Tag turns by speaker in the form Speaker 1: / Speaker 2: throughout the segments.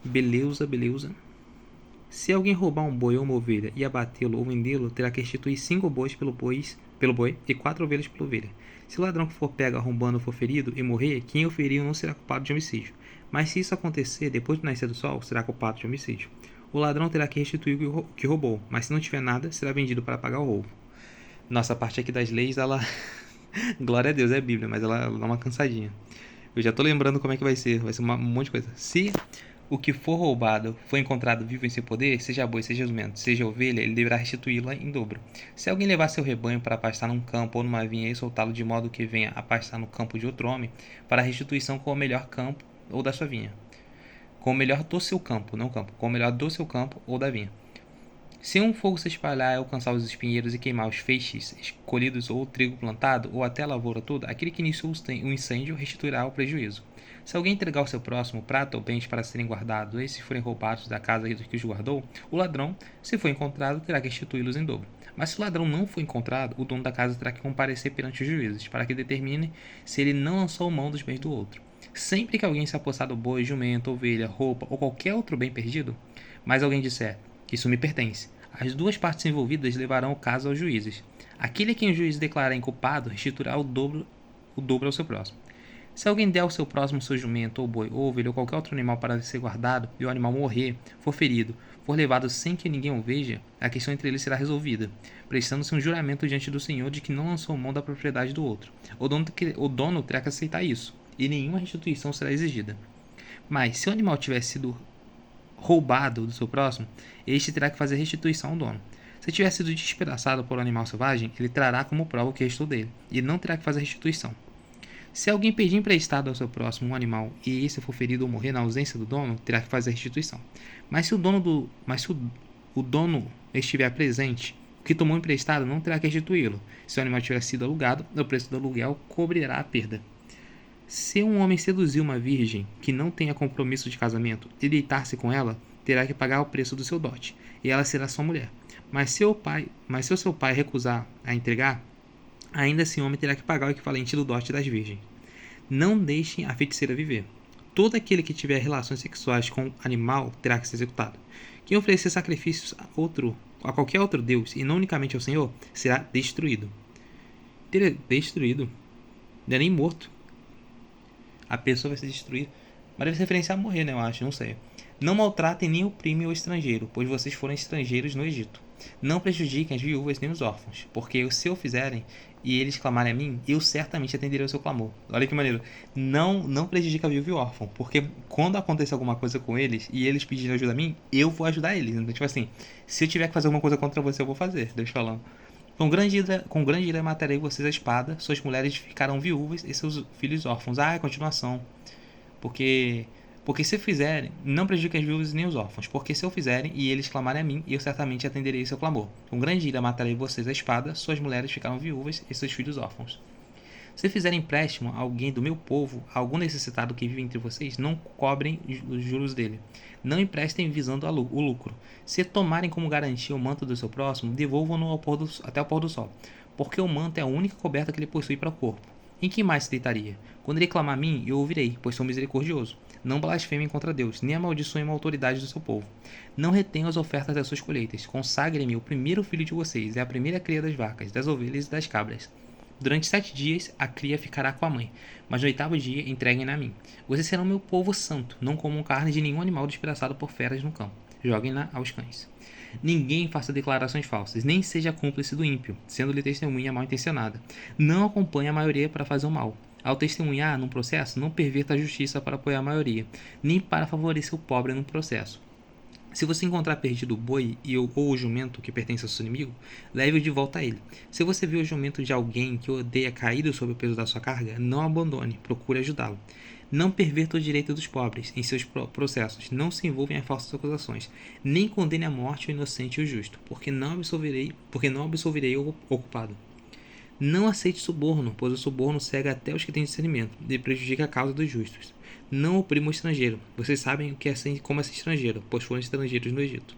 Speaker 1: Beleza, beleza. Se alguém roubar um boi ou uma ovelha e abatê-lo ou vendê-lo, terá que restituir 5 bois pelo boi e 4 ovelhas pela ovelha. Se o ladrão que for pego arrombando for ferido e morrer, quem o feriu não será culpado de homicídio. Mas se isso acontecer depois do nascer do sol, será culpado de homicídio. O ladrão terá que restituir o que roubou, mas se não tiver nada, será vendido para pagar o roubo. Nossa, a parte aqui das leis, ela... Glória a Deus, é Bíblia, mas ela dá uma cansadinha. Eu já tô lembrando como é que vai ser um monte de coisa. Se o que for roubado foi encontrado vivo em seu poder, seja boi, seja jumento, seja ovelha, ele deverá restituí-la em dobro. Se alguém levar seu rebanho para pastar num campo ou numa vinha e soltá-lo de modo que venha a pastar no campo de outro homem, para restituição com o melhor campo ou da sua vinha. Com o melhor do seu campo, não campo, com o melhor do seu campo ou da vinha. Se um fogo se espalhar e alcançar os espinheiros e queimar os feixes colhidos ou o trigo plantado, ou até a lavoura toda, aquele que iniciou o incêndio restituirá o prejuízo. Se alguém entregar ao seu próximo prata ou bens para serem guardados, e se forem roubados da casa do que os guardou, o ladrão, se for encontrado, terá que restituí-los em dobro. Mas se o ladrão não for encontrado, o dono da casa terá que comparecer perante os juízes, para que determine se ele não lançou mão dos bens do outro. Sempre que alguém se apossar do boi, jumento, ovelha, roupa ou qualquer outro bem perdido, mas alguém disser: isso me pertence, as duas partes envolvidas levarão o caso aos juízes. Aquele a quem o juiz declarar inculpado restituirá o dobro ao seu próximo. Se alguém der ao seu próximo seu jumento, ou boi, ou ovelha, ou qualquer outro animal para ser guardado, e o animal morrer, for ferido, for levado sem que ninguém o veja, a questão entre eles será resolvida, prestando-se um juramento diante do Senhor de que não lançou mão da propriedade do outro. O dono terá que aceitar isso, e nenhuma restituição será exigida. Mas, se o animal tiver sido roubado do seu próximo, este terá que fazer restituição ao dono. Se tiver sido despedaçado por um animal selvagem, ele trará como prova o que restou dele, e não terá que fazer restituição. Se alguém pedir emprestado ao seu próximo um animal e esse for ferido ou morrer na ausência do dono, terá que fazer restituição. Mas se o dono estiver presente, o que tomou emprestado não terá que restituí-lo. Se o animal tiver sido alugado, o preço do aluguel cobrirá a perda. Se um homem seduzir uma virgem que não tenha compromisso de casamento e deitar-se com ela, terá que pagar o preço do seu dote, e ela será sua mulher. Mas se o seu pai recusar a entregar, ainda assim o homem terá que pagar o equivalente do dote das virgens. Não deixem a feiticeira viver. Todo aquele que tiver relações sexuais com um animal terá que ser executado. Quem oferecer sacrifícios a qualquer outro deus, e não unicamente ao Senhor, será destruído. Destruído? Não é nem morto. A pessoa vai ser destruída. Mas deve se referenciar a morrer, né? Eu acho, não sei. Não maltratem nem oprimem o estrangeiro, pois vocês foram estrangeiros no Egito. Não prejudiquem as viúvas nem os órfãos, porque se o fizerem e eles clamarem a mim, eu certamente atenderei ao seu clamor. Olha que maneiro. Não prejudica a viúva e o órfão, porque quando acontecer alguma coisa com eles e eles pedirem ajuda a mim, eu vou ajudar eles. Então, tipo assim, se eu tiver que fazer alguma coisa contra você, eu vou fazer. Deus falando. Com grande ira matarei vocês a espada, suas mulheres ficarão viúvas e seus filhos órfãos. Ah, é continuação. Porque se fizerem, não prejudiquem as viúvas nem os órfãos. Porque se o fizerem e eles clamarem a mim, eu certamente atenderei seu clamor. Com grande ira matarei vocês a espada, suas mulheres ficarão viúvas e seus filhos órfãos. Se fizerem empréstimo a alguém do meu povo, a algum necessitado que vive entre vocês, não cobrem os juros dele. Não emprestem visando o lucro. Se tomarem como garantia o manto do seu próximo, devolvam-no até o pôr do sol, porque o manto é a única coberta que ele possui para o corpo. Em que mais se deitaria? Quando ele clamar a mim, eu ouvirei, pois sou misericordioso. Não blasfemem contra Deus, nem amaldiçoem a autoridade do seu povo. Não retenham as ofertas das suas colheitas. Consagrem-me o primeiro filho de vocês, é a primeira cria das vacas, das ovelhas e das cabras. Durante 7 dias a cria ficará com a mãe, mas no 8º dia entreguem-na a mim. Vocês serão meu povo santo, não comam carne de nenhum animal despedaçado por feras no campo. Joguem-na aos cães. Ninguém faça declarações falsas, nem seja cúmplice do ímpio, sendo-lhe testemunha mal intencionada. Não acompanhe a maioria para fazer o mal. Ao testemunhar num processo, não perverta a justiça para apoiar a maioria, nem para favorecer o pobre num processo. Se você encontrar perdido o boi ou o jumento que pertence ao seu inimigo, leve-o de volta a ele. Se você vê o jumento de alguém que odeia caído sob o peso da sua carga, não abandone, procure ajudá-lo. Não perverta o direito dos pobres em seus processos, não se envolva em falsas acusações, nem condene à morte o inocente e o justo, porque não absolverei o culpado. Não aceite suborno, pois o suborno cega até os que têm discernimento e prejudica a causa dos justos. Não oprima o estrangeiro. Vocês sabem como é ser estrangeiro, pois foram estrangeiros no Egito.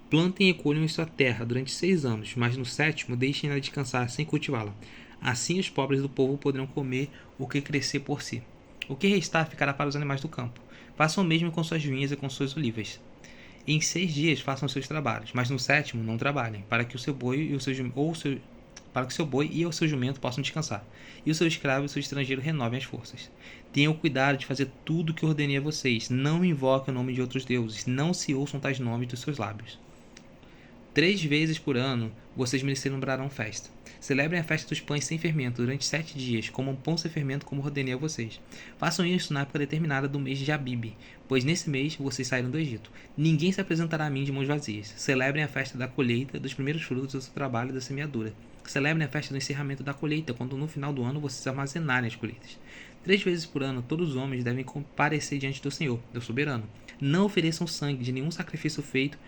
Speaker 1: Plantem e colham em sua terra durante 6 anos, mas no 7º deixem-na descansar sem cultivá-la. Assim os pobres do povo poderão comer o que crescer por si. O que restar ficará para os animais do campo. Façam o mesmo com suas vinhas e com suas olivas. Em 6 dias façam seus trabalhos, mas no sétimo não trabalhem, para que o seu boi e o seu jumento possam descansar, e o seu escravo e o seu estrangeiro renovem as forças. Tenham cuidado de fazer tudo o que ordenei a vocês. Não invoquem o nome de outros deuses. Não se ouçam tais nomes dos seus lábios. 3 vezes por ano vocês me celebrarão festa. Celebrem a festa dos pães sem fermento durante 7 dias, comam pão sem fermento como ordenei a vocês. Façam isso na época determinada do mês de Abib, pois nesse mês vocês saíram do Egito. Ninguém se apresentará a mim de mãos vazias. Celebrem a festa da colheita dos primeiros frutos do seu trabalho e da semeadura. Celebrem a festa do encerramento da colheita, quando no final do ano vocês armazenarem as colheitas. 3 vezes por ano todos os homens devem comparecer diante do Senhor, Deus soberano. Não ofereçam sangue de nenhum sacrifício feito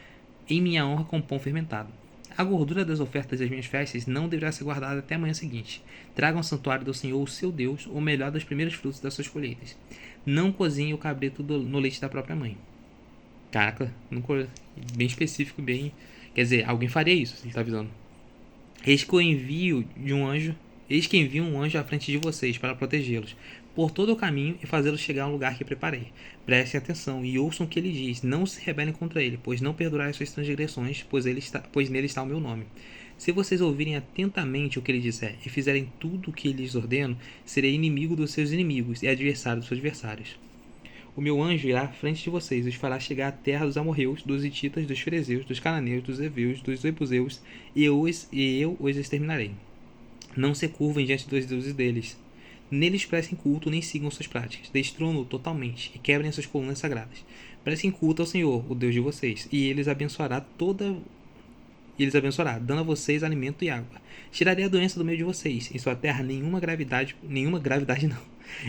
Speaker 1: em minha honra com pão fermentado. A gordura das ofertas das minhas festas não deverá ser guardada até a manhã seguinte. Tragam ao santuário do Senhor, o seu Deus, o melhor dos primeiros frutos das suas colheitas. Não cozinhem o cabrito no leite da própria mãe. Caraca, bem específico, bem... Quer dizer, alguém faria isso, ele está avisando. Eis que envio um anjo à frente de vocês para protegê-los por todo o caminho e fazê-los chegar ao lugar que preparei. Prestem atenção e ouçam o que ele diz. Não se rebelem contra ele, pois não perdoarei suas transgressões, pois nele está o meu nome. Se vocês ouvirem atentamente o que ele disser e fizerem tudo o que lhes ordeno, serei inimigo dos seus inimigos e adversário dos seus adversários. O meu anjo irá à frente de vocês e os fará chegar à terra dos amorreus, dos hititas, dos ferezeus, dos cananeus, dos heveus, dos jebuseus, e eu os exterminarei. Não se curvem diante dos deuses deles. Neles prestem culto, nem sigam suas práticas. Destruam-no totalmente e quebrem suas colunas sagradas. Prestem culto ao Senhor, o Deus de vocês, e ele os abençoará, dando a vocês alimento e água. Tirarei a doença do meio de vocês. Em sua terra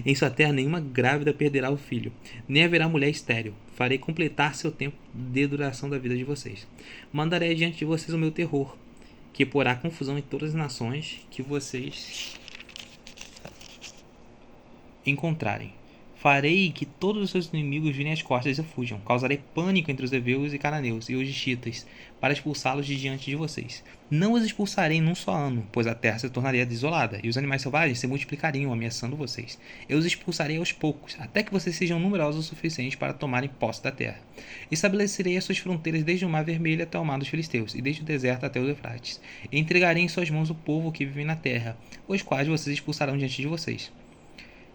Speaker 1: Em sua terra nenhuma grávida perderá o filho, nem haverá mulher estéril. Farei completar seu tempo de duração da vida de vocês. Mandarei diante de vocês o meu terror, que porá confusão em todas as nações que vocês encontrarem. Farei que todos os seus inimigos virem as costas e fujam. Causarei pânico entre os heveus e cananeus e os hititas, para expulsá-los de diante de vocês. Não os expulsarei num só ano, pois a terra se tornaria desolada, e os animais selvagens se multiplicariam, ameaçando vocês. Eu os expulsarei aos poucos, até que vocês sejam numerosos o suficiente para tomarem posse da terra. Estabelecerei as suas fronteiras desde o mar vermelho até o mar dos filisteus, e desde o deserto até o Eufrates. Entregarei em suas mãos o povo que vive na terra, os quais vocês expulsarão diante de vocês.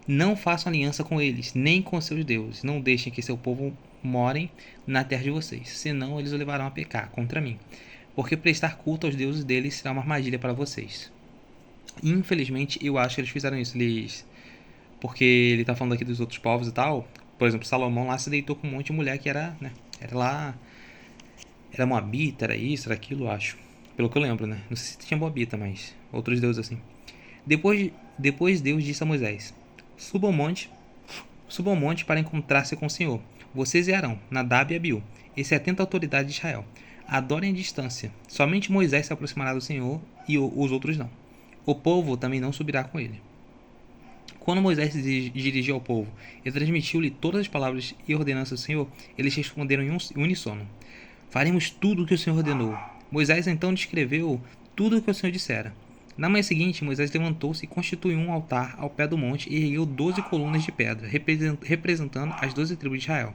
Speaker 1: Não façam aliança com eles, nem com seus deuses. Não deixem que seu povo morem na terra de vocês, senão eles o levarão a pecar contra mim. Porque prestar culto aos deuses deles será uma armadilha para vocês. Infelizmente, eu acho que eles fizeram isso. Porque ele está falando aqui dos outros povos e tal. Por exemplo, Salomão lá se deitou com um monte de mulher que era, né? Era Moabita, era isso, era aquilo, eu acho. Pelo que eu lembro, né? Não sei se tinha Moabita, mas outros deuses assim. Depois Deus disse a Moisés: Suba ao monte para encontrar-se com o Senhor. Vocês e Arão, Nadab e Abiú, e 70 autoridades de Israel. Adorem à distância. Somente Moisés se aproximará do Senhor e os outros não. O povo também não subirá com ele. Quando Moisés se dirigiu ao povo e transmitiu-lhe todas as palavras e ordenanças do Senhor, eles responderam em uníssono: Faremos tudo o que o Senhor ordenou. Moisés então descreveu tudo o que o Senhor dissera. Na manhã seguinte, Moisés levantou-se e constituiu um altar ao pé do monte e ergueu 12 colunas de pedra, representando as 12 tribos de Israel.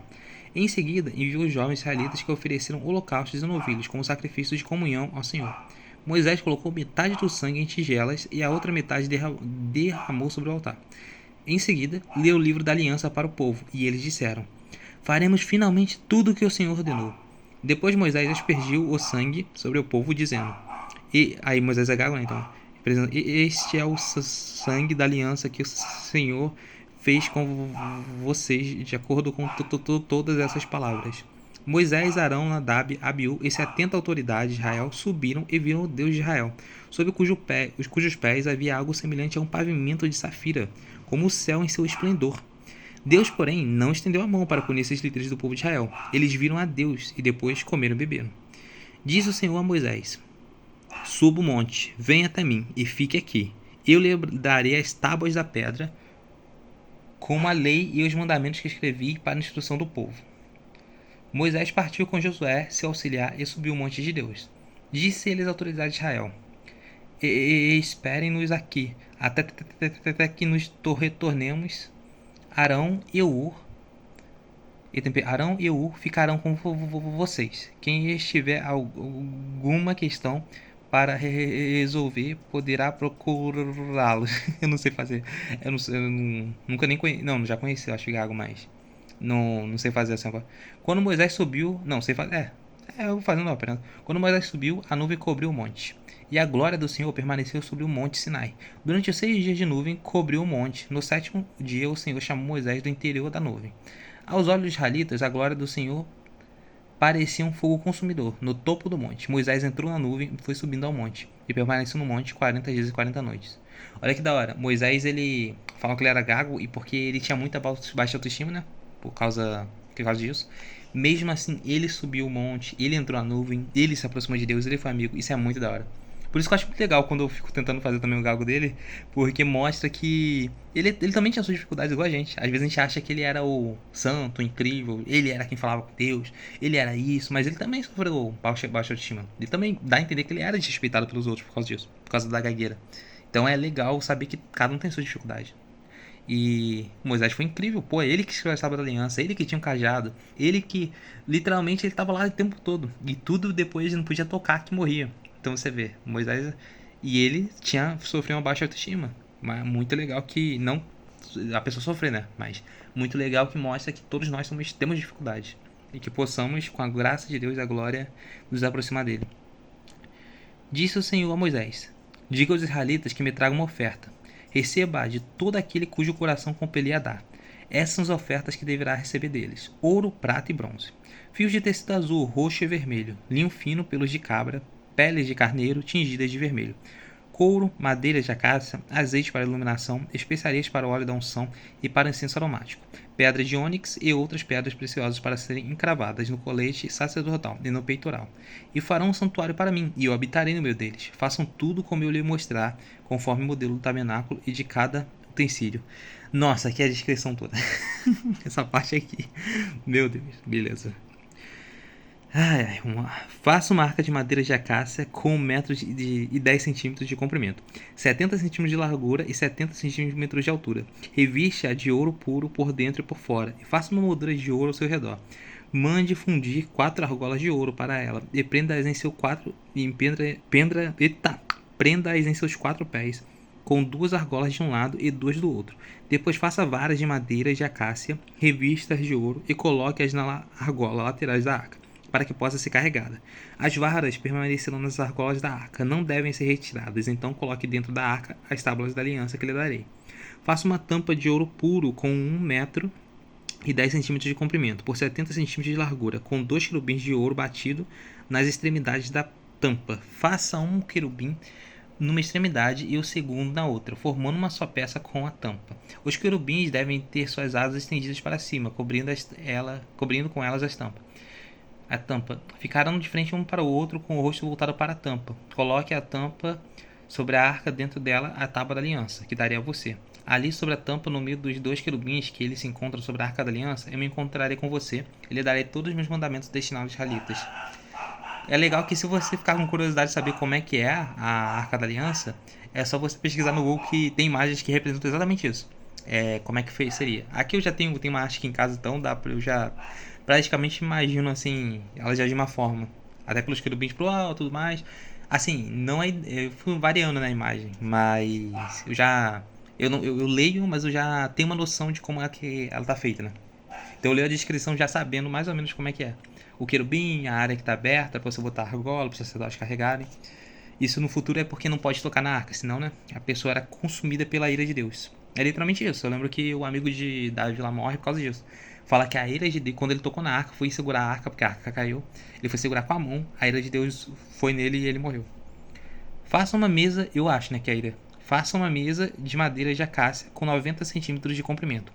Speaker 1: Em seguida, enviou os jovens israelitas que ofereceram holocaustos e novilhos como sacrifício de comunhão ao Senhor. Moisés colocou metade do sangue em tigelas e a outra metade derramou sobre o altar. Em seguida, leu o livro da aliança para o povo, e eles disseram: Faremos finalmente tudo o que o Senhor ordenou. Depois Moisés aspergiu o sangue sobre o povo, dizendo... Aí Moisés é né, então... Este é o sangue da aliança que o Senhor fez com vocês, de acordo com todas essas palavras. Moisés, Arão, Nadab, Abiú e 70 autoridades de Israel subiram e viram o Deus de Israel, sob cujos pés havia algo semelhante a um pavimento de safira, como o céu em seu esplendor. Deus, porém, não estendeu a mão para punir esses líderes do povo de Israel. Eles viram a Deus e depois comeram e beberam. Diz o Senhor a Moisés: Suba o monte, venha até mim e fique aqui. Eu lhe darei as tábuas da pedra, como a lei e os mandamentos que escrevi para a instrução do povo. Moisés partiu com Josué, seu auxiliar, e subiu o monte de Deus. Disse ele às autoridades de Israel: Esperem-nos aqui, até que nos retornemos. Arão e Ur Arão e Ur ficarão com vocês. Quem estiver alguma questão para resolver poderá procurá-los. Eu não sei fazer. Nunca nem conheci. Não, já conheci, eu acho Gago, mas não sei fazer assim agora. Quando Moisés subiu, não sei fazer. Eu vou fazendo ópera. Quando Moisés subiu, a nuvem cobriu o monte. E a glória do Senhor permaneceu sobre o monte Sinai. Durante os 6 dias de nuvem cobriu o monte. No 7º dia, o Senhor chamou Moisés do interior da nuvem. Aos olhos dos israelitas, a glória do Senhor parecia um fogo consumidor no topo do monte. Moisés entrou na nuvem e foi subindo ao monte, e permaneceu no monte 40 dias e 40 noites. Olha que da hora. Moisés, ele falam que ele era gago, e porque ele tinha muita baixa autoestima, né? Por causa disso. Mesmo assim, ele subiu o monte, ele entrou na nuvem, ele se aproximou de Deus, ele foi amigo. Isso é muito da hora. Por isso que eu acho muito legal quando eu fico tentando fazer também o galgo dele, porque mostra que ele também tinha suas dificuldades igual a gente. Às vezes a gente acha que ele era o santo, o incrível, ele era quem falava com Deus, ele era isso, mas ele também sofreu baixa autoestima. Ele também dá a entender que ele era desrespeitado pelos outros por causa disso, por causa da gagueira. Então é legal saber que cada um tem sua dificuldade. E Moisés foi incrível, pô, ele que escreveu a tábua da aliança, ele que tinha um cajado, ele que literalmente ele tava lá o tempo todo. E tudo depois não podia tocar que morria. Então você vê, Moisés e ele tinha sofrido uma baixa autoestima. Mas muito legal que não a pessoa sofrer, né? Mas muito legal que mostra que todos nós temos dificuldades e que possamos, com a graça de Deus e a glória, nos aproximar dele. Disse o Senhor a Moisés: Diga aos israelitas que me tragam uma oferta. Receba de todo aquele cujo coração compelir a dar. Essas são as ofertas que deverá receber deles: ouro, prata e bronze. Fios de tecido azul, roxo e vermelho, linho fino, pelos de cabra, peles de carneiro tingidas de vermelho, couro, madeira de acácia, azeite para iluminação, especiarias para o óleo da unção e para incenso aromático, pedra de ônix e outras pedras preciosas para serem encravadas no colete sacerdotal e no peitoral. E farão um santuário para mim, e eu habitarei no meio deles. Façam tudo como eu lhe mostrar, conforme o modelo do tabernáculo e de cada utensílio. Nossa, aqui é a descrição toda. Essa parte aqui. Meu Deus, beleza. Faça uma arca de madeira de acácia com 1 metro e 10 centímetros de comprimento, 70 centímetros de largura e 70 centímetros de altura. Reviste-a de ouro puro por dentro e por fora, e faça uma moldura de ouro ao seu redor. Mande fundir 4 argolas de ouro para ela, e prenda-as em prenda-as em seus 4 pés, com 2 argolas de um lado e 2 do outro. Depois faça varas de madeira de acácia, revistas de ouro, e coloque-as na argola laterais da arca, para que possa ser carregada. As varas permanecerão nas argolas da arca, não devem ser retiradas, então coloque dentro da arca as tábuas da aliança que lhe darei. Faça uma tampa de ouro puro com 1 metro e 10 centímetros de comprimento, por 70 centímetros de largura, com 2 querubins de ouro batido nas extremidades da tampa. Faça um querubim numa extremidade e o segundo na outra, formando uma só peça com a tampa. Os querubins devem ter suas asas estendidas para cima, cobrindo com elas as tampas. A tampa. Ficarão de frente um para o outro, com o rosto voltado para a tampa. Coloque a tampa sobre a arca, dentro dela a tábua da aliança, que darei a você. Ali sobre a tampa, no meio dos 2 querubins que eles se encontram sobre a arca da aliança, eu me encontrarei com você e lhe darei todos os meus mandamentos destinados aos israelitas. É legal que, se você ficar com curiosidade de saber como é que é a arca da aliança, é só você pesquisar no Google, que tem imagens que representam exatamente isso. Como é que seria. Aqui eu já tenho uma arte aqui em casa, então eu já praticamente imagino assim, ela já de uma forma. Até pelos querubins pro alto e tudo mais. Assim, não é. Eu fui variando na imagem, mas eu já. Eu leio, mas eu já tenho uma noção de como é que ela tá feita, né? Então eu leio a descrição já sabendo mais ou menos como é que é. O querubim, a área que está aberta para você botar a argola, para os sacerdotes carregarem. Isso no futuro é porque não pode tocar na arca, senão, né, a pessoa era consumida pela ira de Deus. É literalmente isso. Eu lembro que o amigo de Davi lá morre por causa disso. Fala que a ira de Deus, quando ele tocou na arca, foi segurar a arca, porque a arca caiu. Ele foi segurar com a mão, a ira de Deus foi nele e ele morreu. Faça uma mesa, eu acho, né, que é a ira. Faça uma mesa de madeira de acácia com 90 centímetros de comprimento,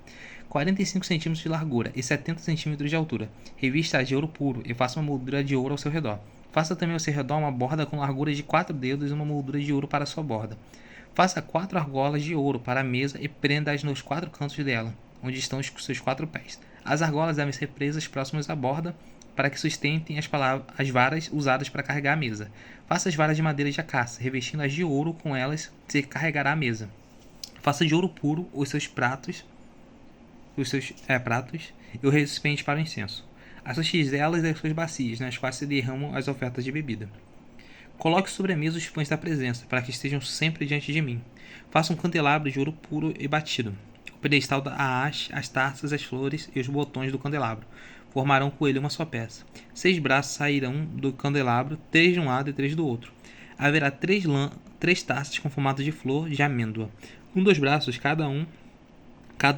Speaker 1: 45 centímetros de largura e 70 centímetros de altura. Revista-a de ouro puro e faça uma moldura de ouro ao seu redor. Faça também ao seu redor uma borda com largura de 4 dedos e uma moldura de ouro para a sua borda. Faça 4 argolas de ouro para a mesa e prenda-as nos 4 cantos dela, onde estão os seus 4 pés. As argolas devem ser presas próximas à borda, para que sustentem as varas usadas para carregar a mesa. Faça as varas de madeira de acácia, revestindo-as de ouro, com elas se carregará a mesa. Faça de ouro puro os seus pratos, e o recipiente para o incenso, as suas tigelas e as suas bacias, nas quais se derramam as ofertas de bebida. Coloque sobre a mesa os pães da presença, para que estejam sempre diante de mim. Faça um candelabro de ouro puro e batido. O pedestal da haste, as taças, as flores e os botões do candelabro formarão com ele uma só peça. 6 braços sairão do candelabro, 3 de um lado e 3 do outro. Haverá 3 taças com formato de flor de amêndoa, com 2 braços cada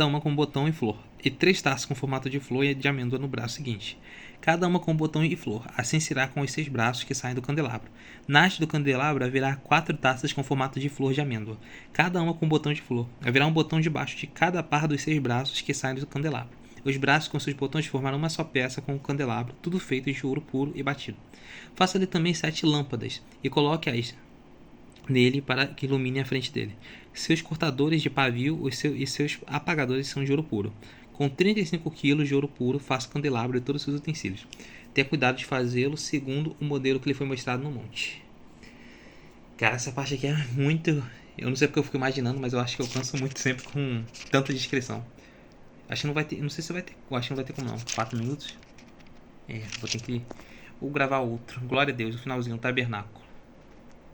Speaker 1: uma com botão e flor, e 3 taças com formato de flor e de amêndoa no braço seguinte, cada uma com botão e flor. Assim será com os 6 braços que saem do candelabro. Na haste do candelabro haverá 4 taças com formato de flor de amêndoa, cada uma com botão de flor. Haverá um botão debaixo de cada par dos 6 braços que saem do candelabro. Os braços com seus botões formarão uma só peça com o candelabro, tudo feito de ouro puro e batido. Faça-lhe também 7 lâmpadas, e coloque-as nele para que ilumine a frente dele. Seus cortadores de pavio e seus apagadores são de ouro puro. Com 35 kg de ouro puro, faça o candelabro e todos os seus utensílios. Tenha cuidado de fazê-lo segundo o modelo que lhe foi mostrado no monte. Cara, essa parte aqui é muito... Eu não sei porque eu fico imaginando, mas eu acho que eu canso muito sempre com tanta descrição. Acho que não vai ter... Não sei se vai ter... Eu acho que não vai ter como não. 4 minutos? Vou ter que... Vou gravar outro. Glória a Deus, o finalzinho, o tabernáculo.